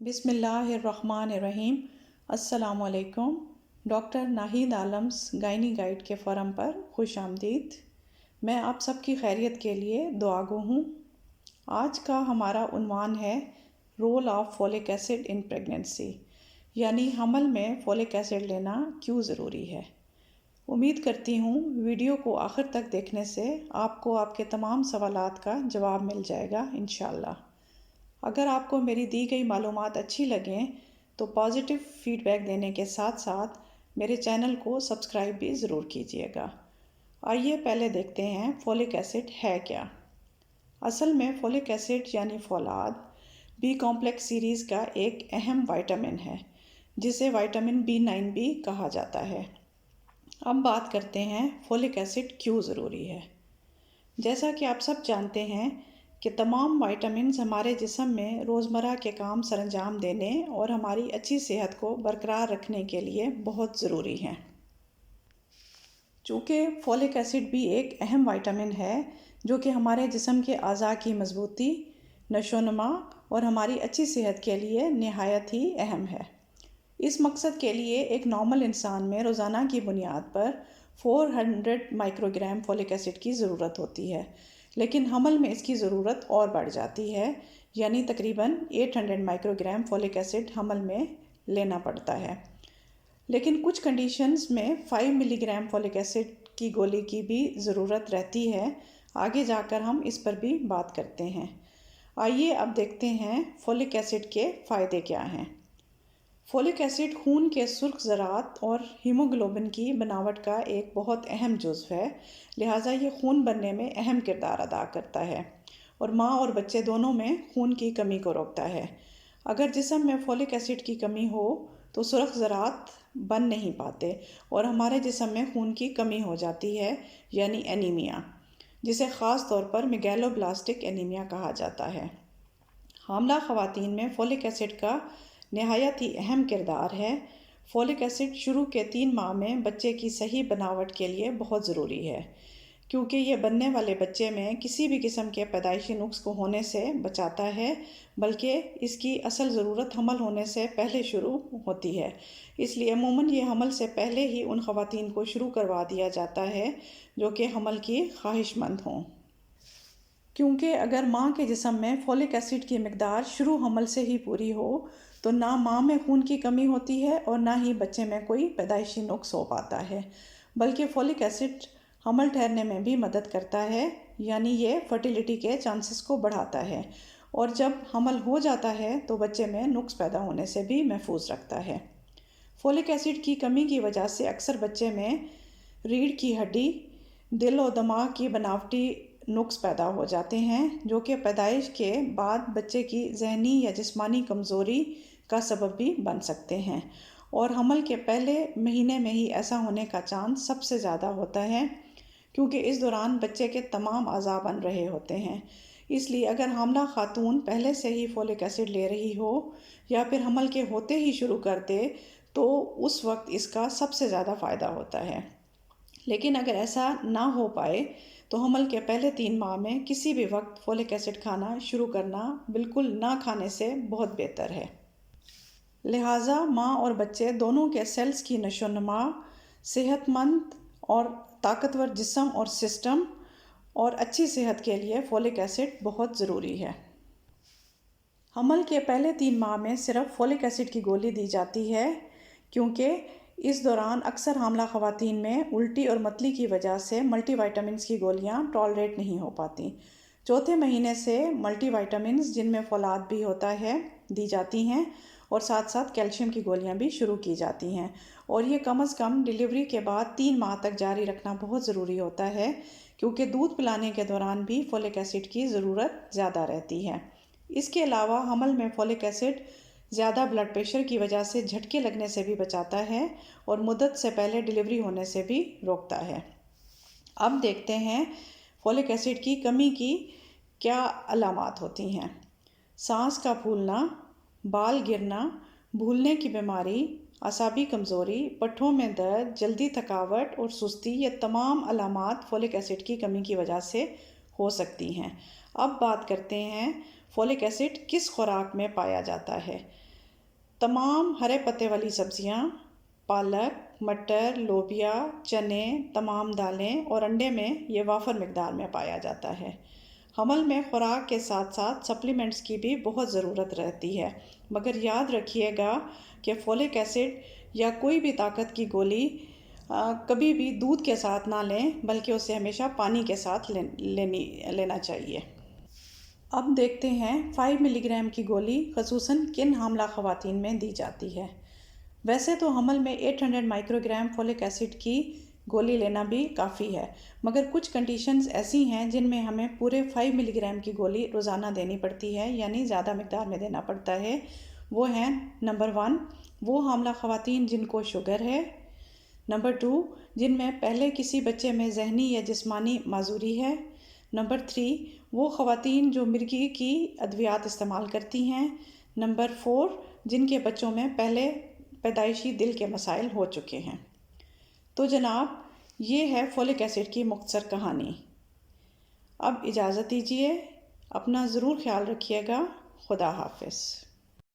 بسم اللہ الرحمن الرحیم۔ السلام علیکم۔ ڈاکٹر ناہید عالمز گائنی گائیڈ کے فورم پر خوش آمدید۔ میں آپ سب کی خیریت کے لیے دعا گو ہوں۔ آج کا ہمارا عنوان ہے role of folic acid in pregnancy, یعنی حمل میں فولک ایسڈ لینا کیوں ضروری ہے۔ امید کرتی ہوں ویڈیو کو آخر تک دیکھنے سے آپ کو آپ کے تمام سوالات کا جواب مل جائے گا انشاءاللہ۔ اگر آپ کو میری دی گئی معلومات اچھی لگیں تو پازیٹیو فیڈ بیک دینے کے ساتھ ساتھ میرے چینل کو سبسکرائب بھی ضرور کیجیے گا۔ آئیے پہلے دیکھتے ہیں فولک ایسڈ ہے کیا۔ اصل میں فولک ایسڈ یعنی فولاد بی کمپلیکس سیریز کا ایک اہم وائٹامن ہے جسے وائٹامن B9 بھی کہا جاتا ہے۔ اب بات کرتے ہیں فولک ایسڈ کیوں ضروری ہے۔ جیسا کہ آپ سب جانتے ہیں کہ تمام وائٹامنز ہمارے جسم میں روزمرہ کے کام سر انجام دینے اور ہماری اچھی صحت کو برقرار رکھنے کے لیے بہت ضروری ہیں۔ چونکہ فولک ایسڈ بھی ایک اہم وائٹامن ہے جو کہ ہمارے جسم کے اعضاء کی مضبوطی، نشو و نما اور ہماری اچھی صحت کے لیے نہایت ہی اہم ہے۔ اس مقصد کے لیے ایک نارمل انسان میں روزانہ کی بنیاد پر 400 مائکرو گرام فولک ایسڈ کی ضرورت ہوتی ہے، لیکن حمل میں اس کی ضرورت اور بڑھ جاتی ہے، یعنی تقریباً 800 مائکرو گرام فولک ایسڈ حمل میں لینا پڑتا ہے۔ لیکن کچھ کنڈیشنز میں 5 ملی گرام فولک ایسڈ کی گولی کی بھی ضرورت رہتی ہے۔ آگے جا کر ہم اس پر بھی بات کرتے ہیں۔ آئیے اب دیکھتے ہیں فولک ایسڈ کے فائدے کیا ہیں۔ فولک ایسڈ خون کے سرخ ذرات اور ہیموگلوبن کی بناوٹ کا ایک بہت اہم جزو ہے، لہٰذا یہ خون بننے میں اہم کردار ادا کرتا ہے اور ماں اور بچے دونوں میں خون کی کمی کو روکتا ہے۔ اگر جسم میں فولک ایسڈ کی کمی ہو تو سرخ ذرات بن نہیں پاتے اور ہمارے جسم میں خون کی کمی ہو جاتی ہے، یعنی اینیمیا، جسے خاص طور پر میگیلو بلاسٹک اینیمیا کہا جاتا ہے۔ حاملہ خواتین میں فولک ایسڈ کا نہایت ہی اہم کردار ہے۔ فولک ایسڈ شروع کے 3 ماہ میں بچے کی صحیح بناوٹ کے لیے بہت ضروری ہے، کیونکہ یہ بننے والے بچے میں کسی بھی قسم کے پیدائشی نقص کو ہونے سے بچاتا ہے، بلکہ اس کی اصل ضرورت حمل ہونے سے پہلے شروع ہوتی ہے۔ اس لیے عموماً یہ حمل سے پہلے ہی ان خواتین کو شروع کروا دیا جاتا ہے جو کہ حمل کی خواہش مند ہوں۔ کیونکہ اگر ماں کے جسم میں فولک ایسڈ کی مقدار شروع حمل سے ہی پوری ہو تو نہ ماں میں خون کی کمی ہوتی ہے اور نہ ہی بچے میں کوئی پیدائشی نقص ہو پاتا ہے، بلکہ فولک ایسڈ حمل ٹھہرنے میں بھی مدد کرتا ہے، یعنی یہ فرٹیلیٹی کے چانسز کو بڑھاتا ہے اور جب حمل ہو جاتا ہے تو بچے میں نقص پیدا ہونے سے بھی محفوظ رکھتا ہے۔ فولک ایسڈ کی کمی کی وجہ سے اکثر بچے میں ریڑھ کی ہڈی، دل و دماغ کی بناوٹی نقص پیدا ہو جاتے ہیں جو کہ پیدائش کے بعد بچے کی ذہنی یا جسمانی کمزوری کا سبب بھی بن سکتے ہیں، اور حمل کے پہلے مہینے میں ہی ایسا ہونے کا چانس سب سے زیادہ ہوتا ہے کیونکہ اس دوران بچے کے تمام اعضاء بن رہے ہوتے ہیں۔ اس لیے اگر حاملہ خاتون پہلے سے ہی فولک ایسڈ لے رہی ہو یا پھر حمل کے ہوتے ہی شروع کر دے تو اس وقت اس کا سب سے زیادہ فائدہ ہوتا ہے۔ لیکن اگر ایسا نہ ہو پائے تو حمل کے پہلے 3 ماہ میں کسی بھی وقت فولک ایسڈ کھانا شروع کرنا بالکل نہ کھانے سے بہت بہتر ہے۔ لہٰذا ماں اور بچے دونوں کے سیلز کی نشو و نما، صحت مند اور طاقتور جسم اور سسٹم اور اچھی صحت کے لیے فولک ایسڈ بہت ضروری ہے۔ حمل کے پہلے 3 ماہ میں صرف فولک ایسڈ کی گولی دی جاتی ہے کیونکہ اس دوران اکثر حاملہ خواتین میں الٹی اور متلی کی وجہ سے ملٹی وائٹامنز کی گولیاں ٹالریٹ نہیں ہو پاتی۔ چوتھے مہینے سے ملٹی وائٹامنز جن میں فولاد بھی ہوتا ہے دی جاتی ہیں اور ساتھ ساتھ کیلشیم کی گولیاں بھی شروع کی جاتی ہیں، اور یہ کم از کم ڈیلیوری کے بعد 3 ماہ تک جاری رکھنا بہت ضروری ہوتا ہے کیونکہ دودھ پلانے کے دوران بھی فولک ایسڈ کی ضرورت زیادہ رہتی ہے۔ اس کے علاوہ حمل میں فولک ایسڈ زیادہ بلڈ پریشر کی وجہ سے جھٹکے لگنے سے بھی بچاتا ہے اور مدت سے پہلے ڈیلیوری ہونے سے بھی روکتا ہے۔ اب دیکھتے ہیں فولک ایسڈ کی کمی کی کیا علامات ہوتی ہیں۔ سانس کا پھولنا، بال گرنا، بھولنے کی بیماری، اعصابی کمزوری، پٹھوں میں درد، جلدی تھکاوٹ اور سستی، یہ تمام علامات فولک ایسڈ کی کمی کی وجہ سے ہو سکتی ہیں۔ اب بات کرتے ہیں فولک ایسڈ کس خوراک میں پایا جاتا ہے۔ تمام ہرے پتے والی سبزیاں، پالک، مٹر، لوبیا، چنے، تمام دالیں اور انڈے میں یہ وافر مقدار میں پایا جاتا ہے۔ حمل میں خوراک کے ساتھ ساتھ سپلیمنٹس کی بھی بہت ضرورت رہتی ہے، مگر یاد رکھیے گا کہ فولک ایسڈ یا کوئی بھی طاقت کی گولی کبھی بھی دودھ کے ساتھ نہ لیں، بلکہ اسے ہمیشہ پانی کے ساتھ لینا چاہیے۔ اب دیکھتے ہیں 5 ملی گرام کی گولی خصوصاً کن حاملہ خواتین میں دی جاتی ہے۔ ویسے تو حمل میں 800 مائکرو گرام فولک ایسڈ کی گولی لینا بھی کافی ہے، مگر کچھ کنڈیشنز ایسی ہیں جن میں ہمیں پورے 5 ملی گرام کی گولی روزانہ دینی پڑتی ہے، یعنی زیادہ مقدار میں دینا پڑتا ہے۔ وہ ہیں نمبر 1 وہ حاملہ خواتین جن کو شوگر ہے، نمبر 2 جن میں پہلے کسی بچے میں ذہنی یا جسمانی معذوری ہے، نمبر 3 وہ خواتین جو مرگی کی ادویات استعمال کرتی ہیں، نمبر 4 جن کے بچوں میں پہلے پیدائشی دل کے مسائل ہو چکے ہیں۔ تو جناب یہ ہے فولک ایسڈ کی مختصر کہانی۔ اب اجازت دیجیے، اپنا ضرور خیال رکھیے گا۔ خدا حافظ۔